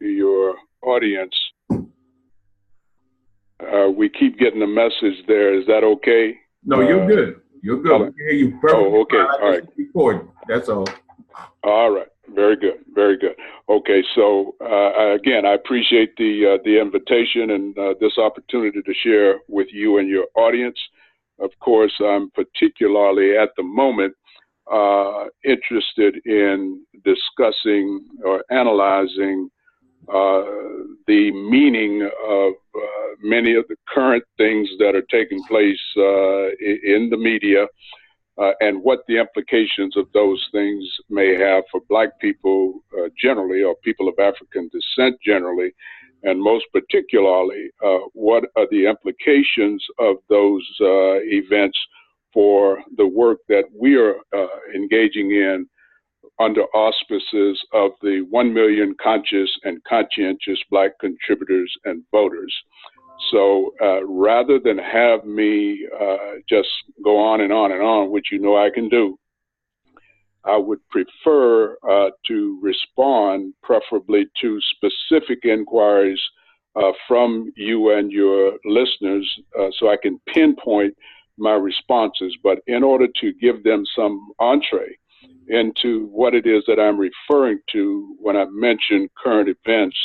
your audience. We keep getting a message there. Is that okay? No, you're good. You're good. We can hear you perfectly. Oh, okay. All right. Recording. That's all. All right. Very good. Very good. Okay. So again, I appreciate the invitation and this opportunity to share with you and your audience. Of course, I'm particularly at the moment interested in discussing or analyzing the meaning of many of the current things that are taking place in the media and what the implications of those things may have for Black people generally, or people of African descent generally, and most particularly, what are the implications of those events for the work that we are engaging in under auspices of the 1 million conscious and conscientious Black contributors and voters. So rather than have me just go on and on and on, which you know I can do, I would prefer to respond preferably to specific inquiries from you and your listeners so I can pinpoint my responses. But in order to give them some entree into what it is that I'm referring to when I mention current events,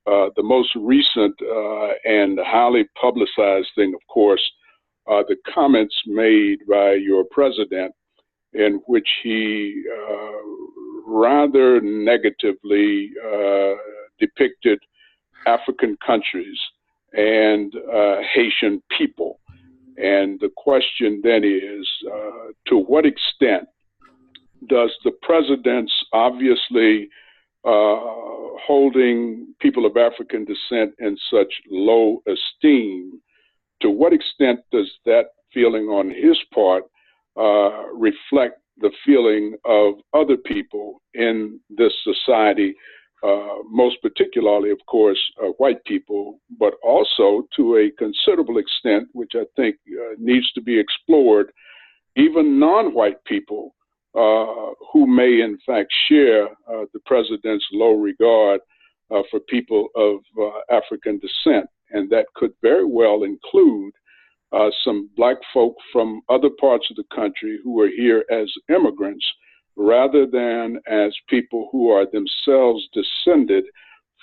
the most recent and highly publicized thing, of course, are the comments made by your president in which he rather negatively depicted African countries and Haitian people. And the question then is, to what extent does the president's obviously holding people of African descent in such low esteem, to what extent does that feeling on his part reflect the feeling of other people in this society, most particularly, of course, white people, but also to a considerable extent, which I think needs to be explored, even non-white people who may in fact share the president's low regard for people of African descent. And that could very well include some Black folk from other parts of the country who are here as immigrants, rather than as people who are themselves descended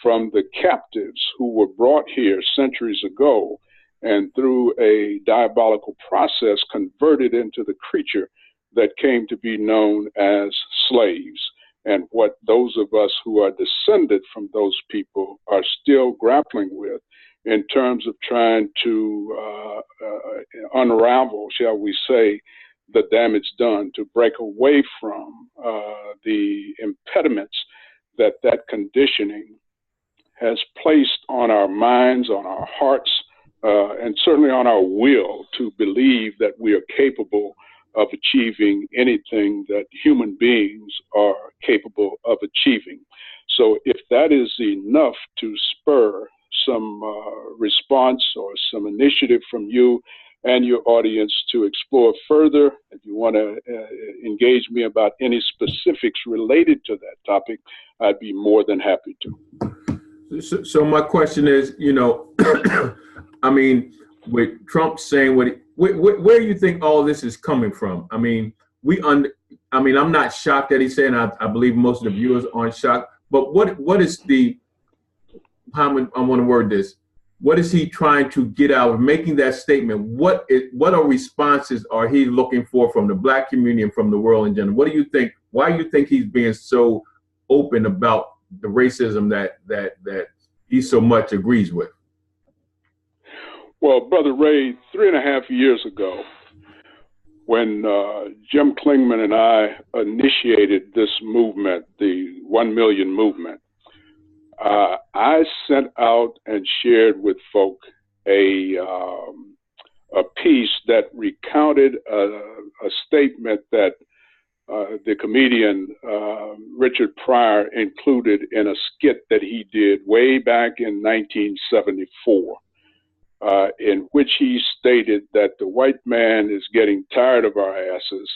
from the captives who were brought here centuries ago and through a diabolical process converted into the creature that came to be known as slaves. And what those of us who are descended from those people are still grappling with in terms of trying to unravel, shall we say, the damage done, to break away from the impediments that that conditioning has placed on our minds, on our hearts, and certainly on our will to believe that we are capable of achieving anything that human beings are capable of achieving. So if that is enough to spur some response or some initiative from you and your audience to explore further, if you want to engage me about any specifics related to that topic, I'd be more than happy to. So my question is, I mean, with Trump saying where do you think all this is coming from? I mean, I'm not shocked that he's saying. I believe most of the viewers aren't shocked. But what is how I want to word this? What is he trying to get out of making that statement? What are responses are he looking for from the Black community and from the world in general? What do you think? Why do you think he's being so open about the racism that he so much agrees with? Well, Brother Ray, 3.5 years ago, when Jim Klingman and I initiated this movement, the 1 million movement, I sent out and shared with folk a piece that recounted a statement that the comedian Richard Pryor included in a skit that he did way back in 1974. In which he stated that the white man is getting tired of our asses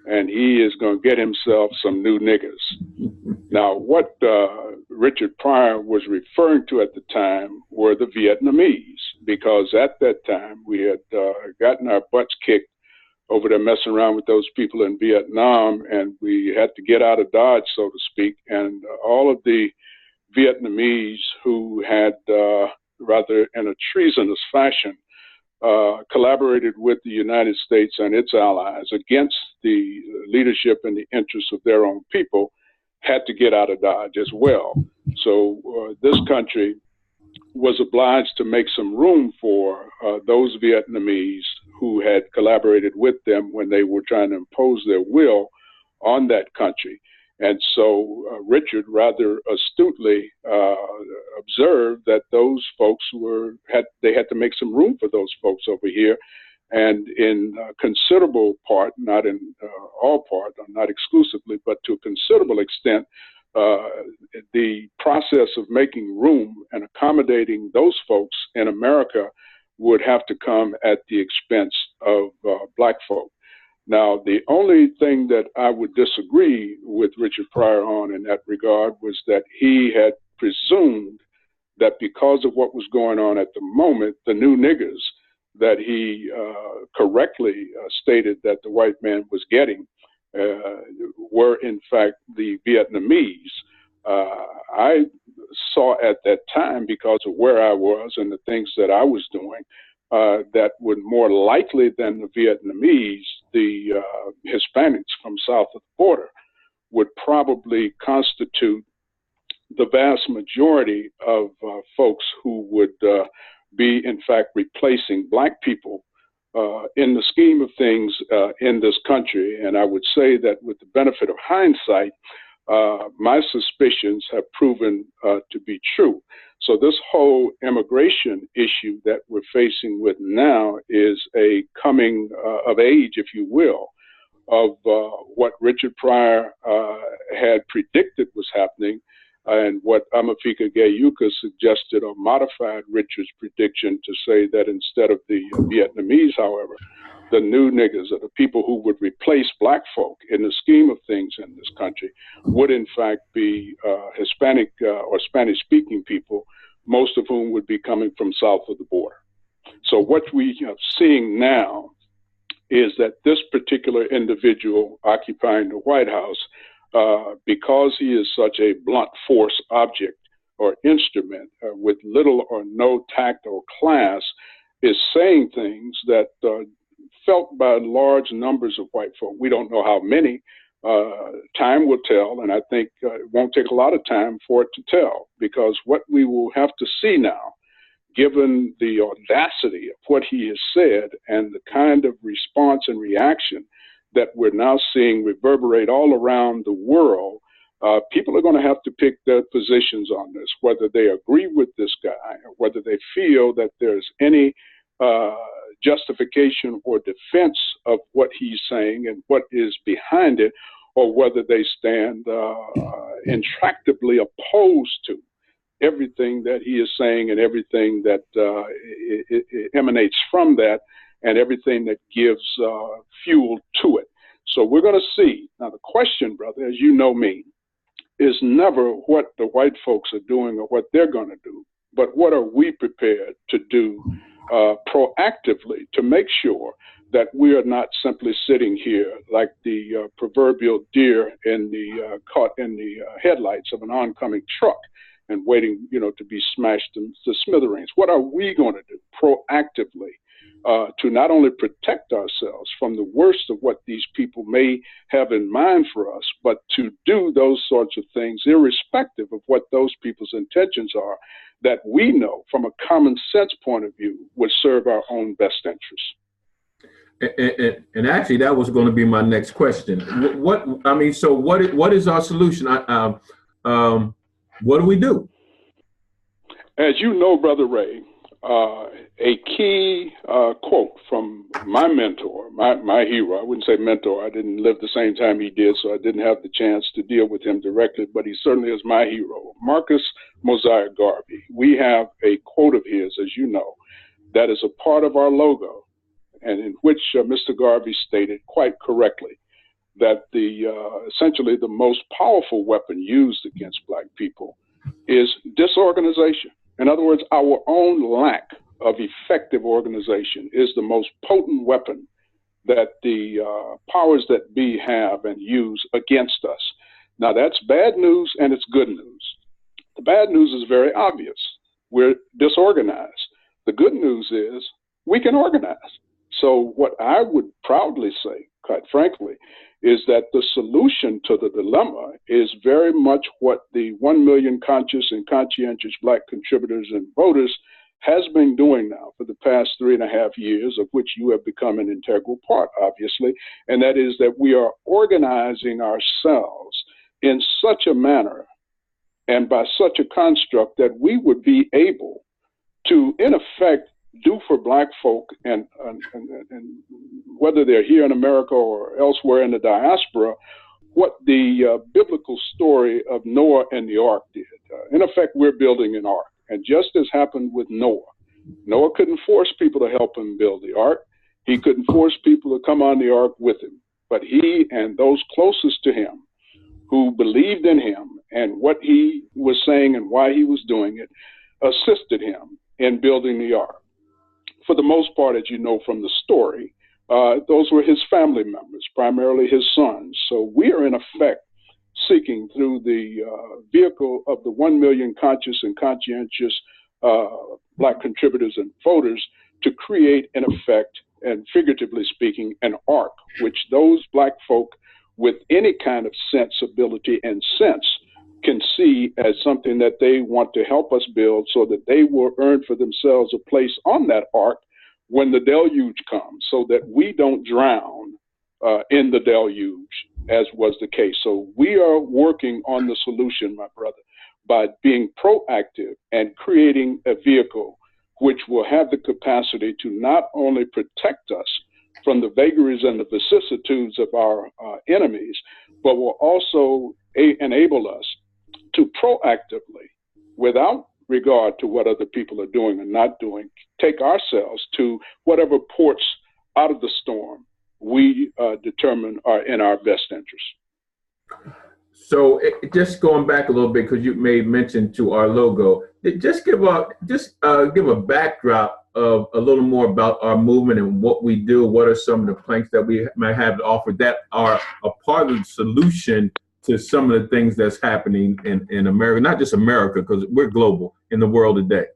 and he is going to get himself some new niggers. Now, what Richard Pryor was referring to at the time were the Vietnamese, because at that time we had gotten our butts kicked over there messing around with those people in Vietnam, and we had to get out of Dodge, so to speak. And all of the Vietnamese who had, rather in a treasonous fashion, collaborated with the United States and its allies against the leadership and the interests of their own people had to get out of Dodge as well. So this country was obliged to make some room for those Vietnamese who had collaborated with them when they were trying to impose their will on that country. And so Richard rather astutely observed that those folks had to make some room for those folks over here. And in considerable part, not in all part, not exclusively, but to a considerable extent, the process of making room and accommodating those folks in America would have to come at the expense of black folk. Now, the only thing that I would disagree with Richard Pryor on in that regard was that he had presumed that because of what was going on at the moment, the new niggers that he correctly stated that the white man was getting were in fact the Vietnamese. I saw at that time, because of where I was and the things that I was doing, that would more likely than the Vietnamese, the Hispanics from south of the border would probably constitute the vast majority of folks who would be in fact replacing black people in the scheme of things in this country. And I would say that with the benefit of hindsight, my suspicions have proven to be true. So this whole immigration issue that we're facing with now is a coming of age, if you will, of what Richard Pryor had predicted was happening, and what Amefika Geuka suggested or modified Richard's prediction to say that instead of the Vietnamese, however, the new niggers, or the people who would replace black folk in the scheme of things in this country, would in fact be Hispanic or Spanish-speaking people, most of whom would be coming from south of the border. So what we are seeing now is that this particular individual occupying the White House, because he is such a blunt force object or instrument with little or no tact or class, is saying things that felt by large numbers of white folk. We don't know how many. Time will tell, and I think it won't take a lot of time for it to tell, because what we will have to see now, given the audacity of what he has said and the kind of response and reaction that we're now seeing reverberate all around the world, people are going to have to pick their positions on this, whether they agree with this guy or whether they feel that there's any justification or defense of what he's saying and what is behind it, or whether they stand intractably opposed to everything that he is saying and everything that it emanates from that and everything that gives fuel to it. So we're going to see. Now, the question, brother, as you know me, is never what the white folks are doing or what they're going to do, but what are we prepared to do proactively to make sure that we are not simply sitting here like the proverbial deer in the caught in the headlights of an oncoming truck and waiting, to be smashed to smithereens. What are we going to do proactively to not only protect ourselves from the worst of what these people may have in mind for us, but to do those sorts of things, irrespective of what those people's intentions are, that we know from a common sense point of view would serve our own best interests. And actually, that was going to be my next question. So what is our solution? What do we do? As you know, Brother Ray, a key quote from my mentor, my hero. I wouldn't say mentor. I didn't live the same time he did, so I didn't have the chance to deal with him directly, but he certainly is my hero, Marcus Mosiah Garvey. We have a quote of his, as you know, that is a part of our logo, and in which Mr. Garvey stated quite correctly that essentially the most powerful weapon used against Black people is disorganization. In other words, our own lack of effective organization is the most potent weapon that the powers that be have and use against us. Now, that's bad news and it's good news. The bad news is very obvious. We're disorganized. The good news is we can organize. So what I would proudly say, quite frankly, is that the solution to the dilemma is very much what the 1 million conscious and conscientious Black contributors and voters has been doing now for the past 3.5 years, of which you have become an integral part, obviously, and that is that we are organizing ourselves in such a manner and by such a construct that we would be able to, in effect, do for Black folk, and whether they're here in America or elsewhere in the diaspora, what the biblical story of Noah and the ark did. In effect, we're building an ark. And just as happened with Noah, Noah couldn't force people to help him build the ark. He couldn't force people to come on the ark with him. But he and those closest to him who believed in him and what he was saying and why he was doing it assisted him in building the ark. For the most part, as you know from the story, those were his family members, primarily his sons. So we are in effect seeking through the vehicle of the 1 million conscious and conscientious Black contributors and voters to create, in effect, and figuratively speaking, an ark, which those Black folk with any kind of sensibility and sense can see as something that they want to help us build so that they will earn for themselves a place on that ark when the deluge comes, so that we don't drown in the deluge, as was the case. So we are working on the solution, my brother, by being proactive and creating a vehicle which will have the capacity to not only protect us from the vagaries and the vicissitudes of our enemies, but will also enable us to proactively, without regard to what other people are doing and not doing, take ourselves to whatever ports out of the storm we determine are in our best interest. So just going back a little bit, because you made mention to our logo, just give a backdrop of a little more about our movement and what we do. What are some of the planks that we might have to offer that are a part of the solution to some of the things that's happening in America, not just America, because we're global, in the world today?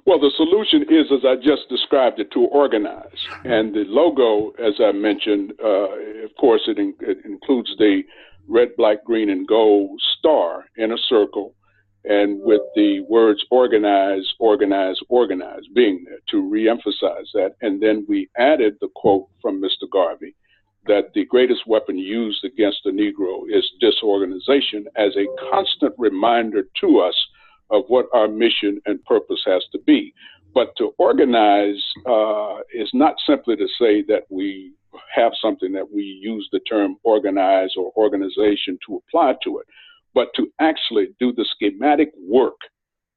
Well, the solution is, as I just described it, to organize. And the logo, as I mentioned, of course, it includes the red, black, green, and gold star in a circle, and with the words organize, organize, organize being there to reemphasize that. And then we added the quote from Mr. Garvey that the greatest weapon used against the Negro is disorganization, as a constant reminder to us of what our mission and purpose has to be. But to organize is not simply to say that we have something that we use the term organize or organization to apply to it, but to actually do the schematic work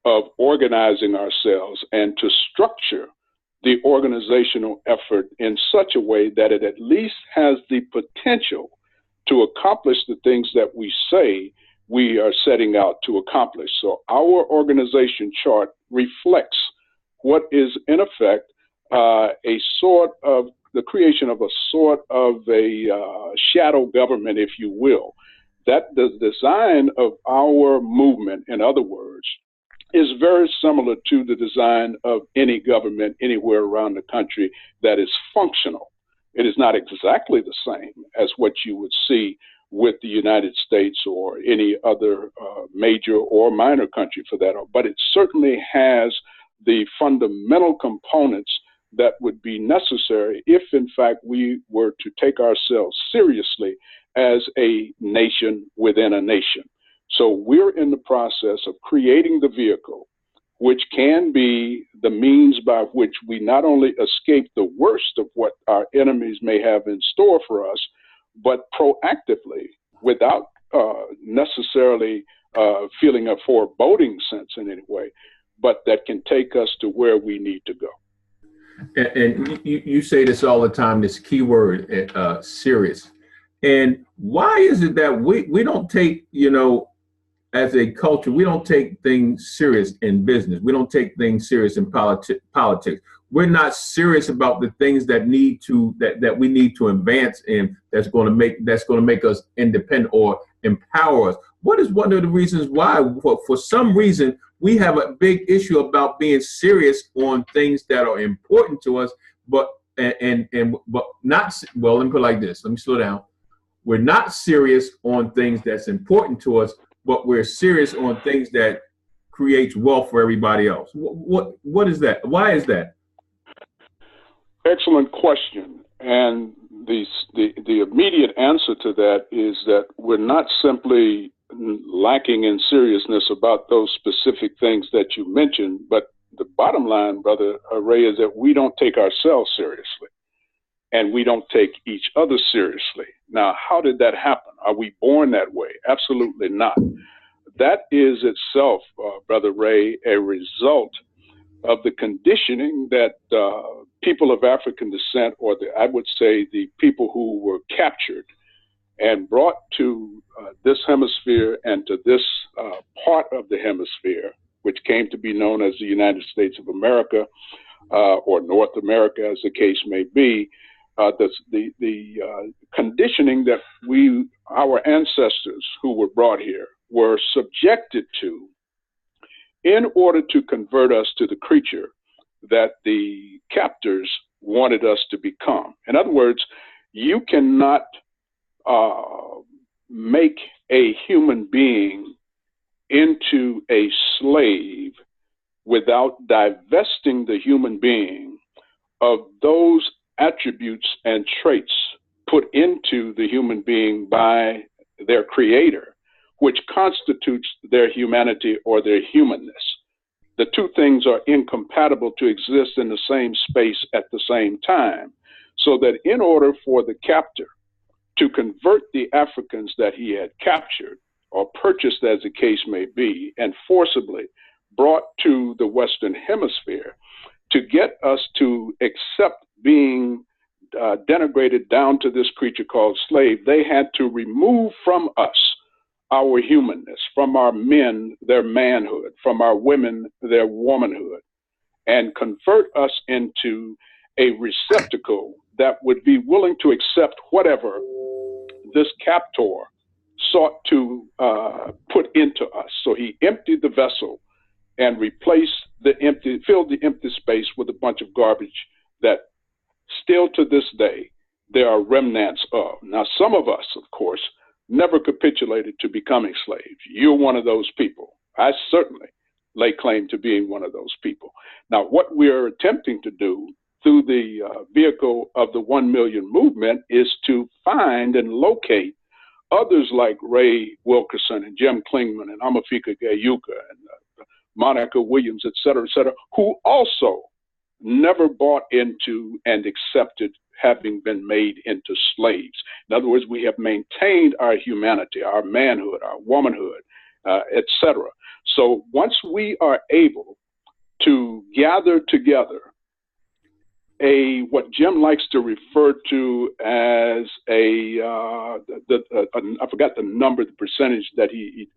of organizing ourselves and to structure the organizational effort in such a way that it at least has the potential to accomplish the things that we say we are setting out to accomplish. So our organization chart reflects what is in effect a sort of the creation of a sort of a shadow government, if you will. That the design of our movement, in other words, is very similar to the design of any government anywhere around the country that is functional. It is not exactly the same as what you would see with the United States or any other major or minor country for that, but it certainly has the fundamental components that would be necessary if, in fact, we were to take ourselves seriously as a nation within a nation. So we're in the process of creating the vehicle, which can be the means by which we not only escape the worst of what our enemies may have in store for us, but proactively, without necessarily feeling a foreboding sense in any way, but that can take us to where we need to go. And you say this all the time, this key word, serious. And why is it that we don't take, as a culture, we don't take things serious in business. We don't take things serious in politics. We're not serious about the things that that we need to advance in. That's going to make us independent or empower us. What is one of the reasons why? For some reason, we have a big issue about being serious on things that are important to us, but but not well. Let me put it like this. Let me slow down. We're not serious on things that's important to us, but we're serious on things that creates wealth for everybody else. What is that? Why is that? Excellent question. And the immediate answer to that is that we're not simply lacking in seriousness about those specific things that you mentioned, but the bottom line, Brother Ray, is that we don't take ourselves seriously and we don't take each other seriously. Now, how did that happen? Are we born that way? Absolutely not. That is itself, Brother Ray, a result of the conditioning that people of African descent, or I would say the people who were captured and brought to this hemisphere and to this part of the hemisphere, which came to be known as the United States of America, or North America, as the case may be, the conditioning that our ancestors who were brought here were subjected to in order to convert us to the creature that the captors wanted us to become. In other words, you cannot make a human being into a slave without divesting the human being of those attributes and traits put into the human being by their creator, which constitutes their humanity or their humanness. The two things are incompatible to exist in the same space at the same time, so that in order for the captor to convert the Africans that he had captured or purchased, as the case may be, and forcibly brought to the Western Hemisphere, to get us to accept being denigrated down to this creature called slave, they had to remove from us our humanness, from our men their manhood, from our women their womanhood, and convert us into a receptacle that would be willing to accept whatever this captor sought to put into us. So he emptied the vessel and filled the empty space with a bunch of garbage that still to this day there are remnants of. Now, some of us, of course, never capitulated to becoming slaves. You're one of those people. I certainly lay claim to being one of those people. Now, what we're attempting to do through the vehicle of the 1 million movement is to find and locate others like Ray Wilkerson and Jim Klingman and Amefika Geuka and Monica Williams, et cetera, who also never bought into and accepted having been made into slaves. In other words, we have maintained our humanity, our manhood, our womanhood, et cetera. So once we are able to gather together what Jim likes to refer to as I forgot the number, the percentage that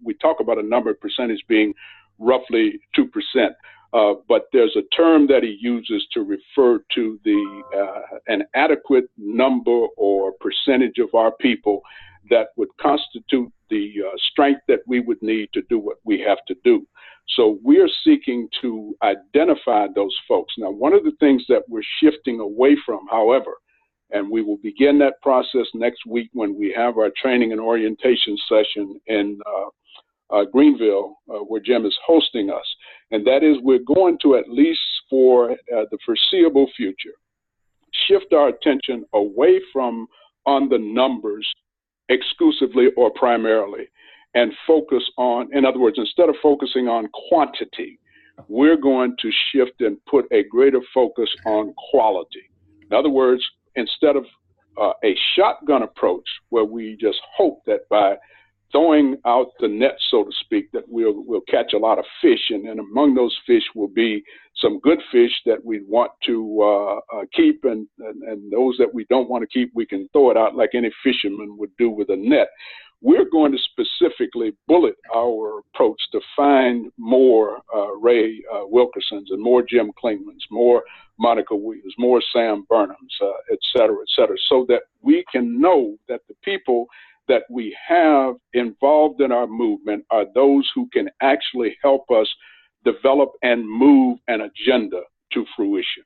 we talk about a number of percentage being roughly 2%. But there's a term that he uses to refer to an adequate number or percentage of our people that would constitute the strength that we would need to do what we have to do. So we're seeking to identify those folks. Now, one of the things that we're shifting away from, however, and we will begin that process next week when we have our training and orientation session in Greenville, where Jim is hosting us. And that is, we're going to, at least for the foreseeable future, shift our attention away from on the numbers exclusively or primarily, and focus on, in other words, instead of focusing on quantity, we're going to shift and put a greater focus on quality. In other words, instead of a shotgun approach where we just hope that by throwing out the net, so to speak, that we'll catch a lot of fish, and among those fish will be some good fish that we want to keep, and those that we don't want to keep, we can throw it out like any fisherman would do with a net. We're going to specifically bullet our approach to find more Ray Wilkersons and more Jim Klingmans, more Monica Williams, more Sam Burnhams, et cetera, so that we can know that the people that we have involved in our movement are those who can actually help us develop and move an agenda to fruition.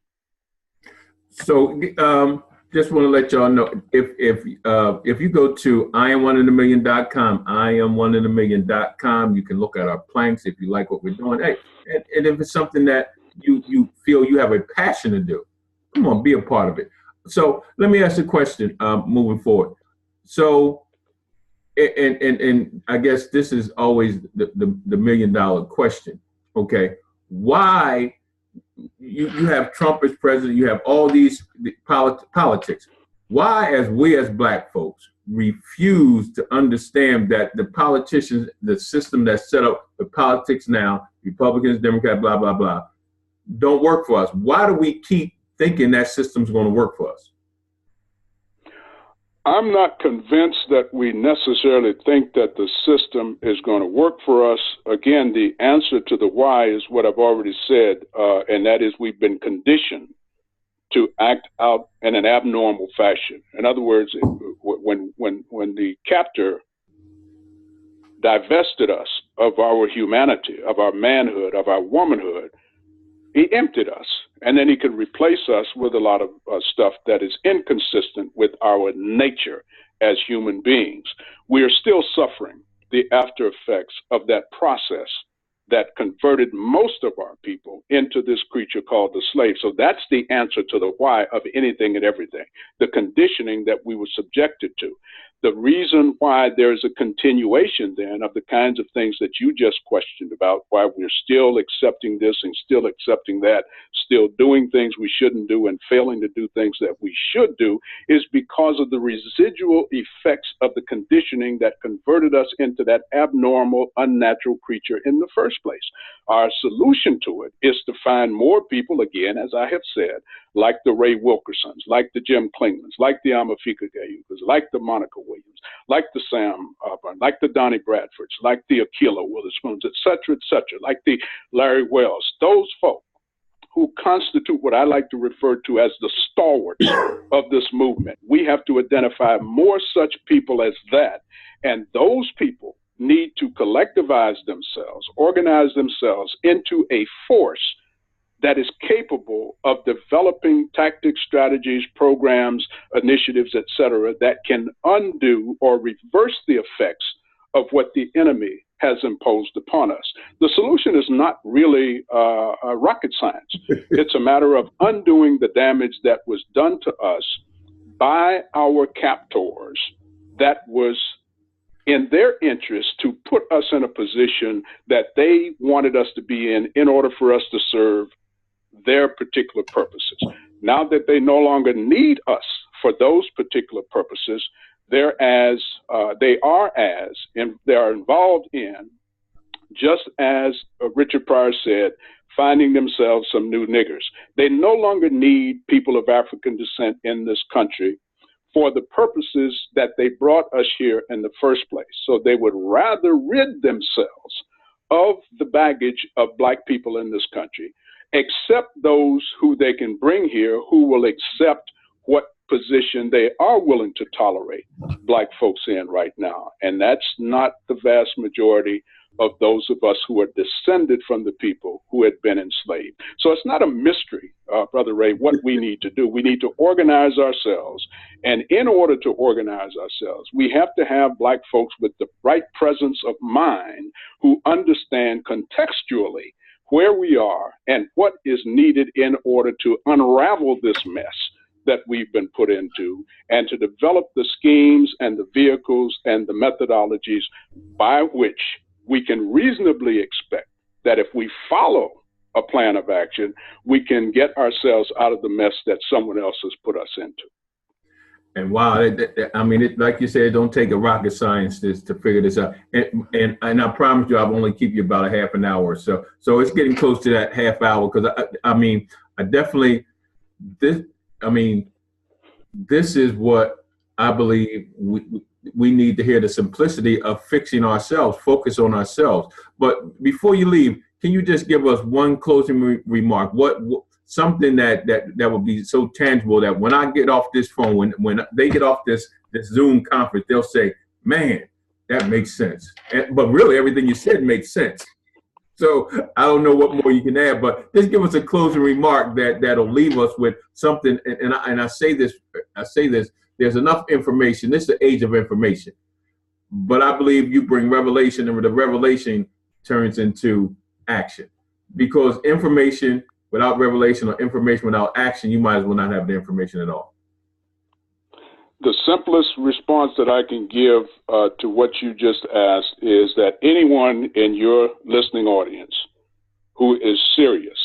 So just want to let y'all know, if you go to IamOneInAMillion.com, IamOneInAMillion.com, you can look at our planks if you like what we're doing. Hey, and if it's something that you feel you have a passion to do, come on, be a part of it. So let me ask you a question moving forward. So, and I guess this is always the $1 million question. Okay, why you have Trump as president, you have all these politics. Why, as we as Black folks, refuse to understand that the politicians, the system that's set up the politics now, Republicans, Democrats, blah, blah, blah, don't work for us? Why do we keep thinking that system's going to work for us? I'm not convinced that we necessarily think that the system is going to work for us. Again, the answer to the why is what I've already said, and that is we've been conditioned to act out in an abnormal fashion. In other words, when the captor divested us of our humanity, of our manhood, of our womanhood, he emptied us, and then he could replace us with a lot of stuff that is inconsistent with our nature as human beings. We are still suffering the after effects of that process that converted most of our people into this creature called the slave. So that's the answer to the why of anything and everything, the conditioning that we were subjected to. The reason why there's a continuation then of the kinds of things that you just questioned about, why we're still accepting this and still accepting that, still doing things we shouldn't do and failing to do things that we should do, is because of the residual effects of the conditioning that converted us into that abnormal, unnatural creature in the first place. Our solution to it is to find more people, again, as I have said, like the Ray Wilkersons, like the Jim Klingmans, like the Amefika Geukas, like the Monica Williams, like the Sam Burnham, like the Donnie Bradfords, like the Akilah Witherspoons, et cetera, like the Larry Wells, those folk who constitute what I like to refer to as the stalwarts of this movement. We have to identify more such people as that, and those people need to collectivize themselves, organize themselves into a force that is capable of developing tactics, strategies, programs, initiatives, et cetera, that can undo or reverse the effects of what the enemy has imposed upon us. The solution is not really rocket science. It's a matter of undoing the damage that was done to us by our captors that was in their interest to put us in a position that they wanted us to be in order for us to serve their particular purposes. Now that they no longer need us for those particular purposes, they are involved in, just as Richard Pryor said, finding themselves some new niggers. They no longer need people of African descent in this country for the purposes that they brought us here in the first place. So they would rather rid themselves of the baggage of Black people in this country, except those who they can bring here who will accept what position they are willing to tolerate Black folks in right now. And that's not the vast majority of those of us who are descended from the people who had been enslaved. So it's not a mystery, Brother Ray, what we need to do. We need to organize ourselves. And in order to organize ourselves, we have to have Black folks with the right presence of mind who understand contextually where we are and what is needed in order to unravel this mess that we've been put into, and to develop the schemes and the vehicles and the methodologies by which we can reasonably expect that if we follow a plan of action, we can get ourselves out of the mess that someone else has put us into. And wow, I mean, like you said, it don't take a rocket scientist to figure this out. And I promise you, I'll only keep you about a half an hour or so. So it's getting close to that half hour because I mean, I definitely this. I mean, this is what I believe we need to hear: the simplicity of fixing ourselves, focus on ourselves. But before you leave, can you just give us one closing remark? What something that would be so tangible that when I get off this phone, when they get off this Zoom conference, they'll say, "Man, that makes sense." But really, everything you said makes sense. So I don't know what more you can add, but just give us a closing remark that'll leave us with something. And I say this, there's enough information. This is the age of information, but I believe you bring revelation, and the revelation turns into action. Because information without revelation or information without action, you might as well not have the information at all. The simplest response that I can give to what you just asked is that anyone in your listening audience who is serious,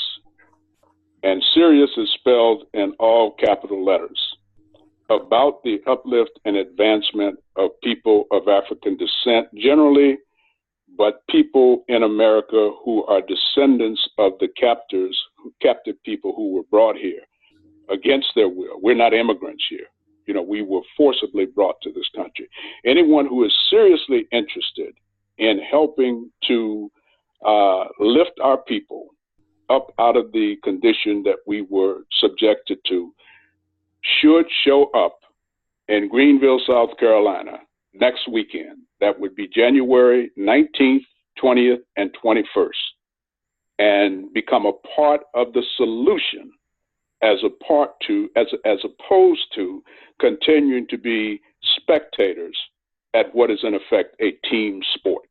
and serious is spelled in all capital letters, about the uplift and advancement of people of African descent generally, but people in America who are descendants of the captive people who were brought here against their will. We're not immigrants here. You know, we were forcibly brought to this country. Anyone who is seriously interested in helping to lift our people up out of the condition that we were subjected to should show up in Greenville, South Carolina next weekend. That would be January 19th, 20th, and 21st, and become a part of the solution as opposed to continuing to be spectators at what is in effect a team sport.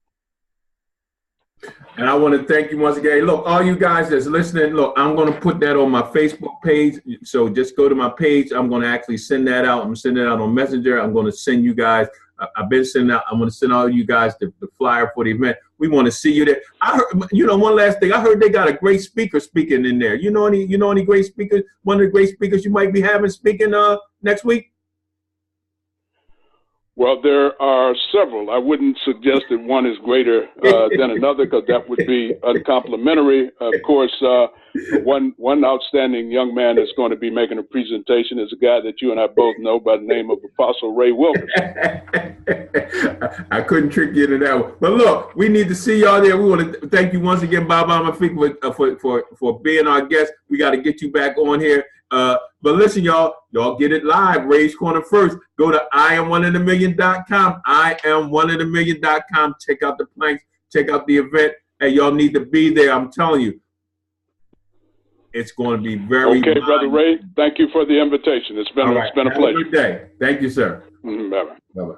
And I want to thank you once again. Look, all you guys that's listening, look, I'm going to put that on my Facebook page. So just go to my page. I'm going to actually send that out. I'm sending it out on Messenger. I'm going to send you guys. I've been sending out. I'm going to send all you guys the flyer for the event. We want to see you there. I heard, one last thing. I heard they got a great speaker speaking in there. You know any great speakers? One of the great speakers you might be having speaking next week? Well, there are several. I wouldn't suggest that one is greater than another, because that would be uncomplimentary. Of course, one outstanding young man that's going to be making a presentation is a guy that you and I both know by the name of Apostle Ray Wilkerson. I couldn't trick you into that one. But look, we need to see y'all there. We want to thank you once again, Baba Amefika, for being our guest. We got to get you back on here. But listen, y'all get it live. Ray's Corner first. Go to IamOneInAMillion.com. IamOneInAMillion.com. Check out the planks. Check out the event. Hey, y'all need to be there. I'm telling you, it's going to be very. Okay, Brother Ray. Thank you for the invitation. It's been a pleasure. Have a good day. Thank you, sir. Bye-bye. Bye-bye.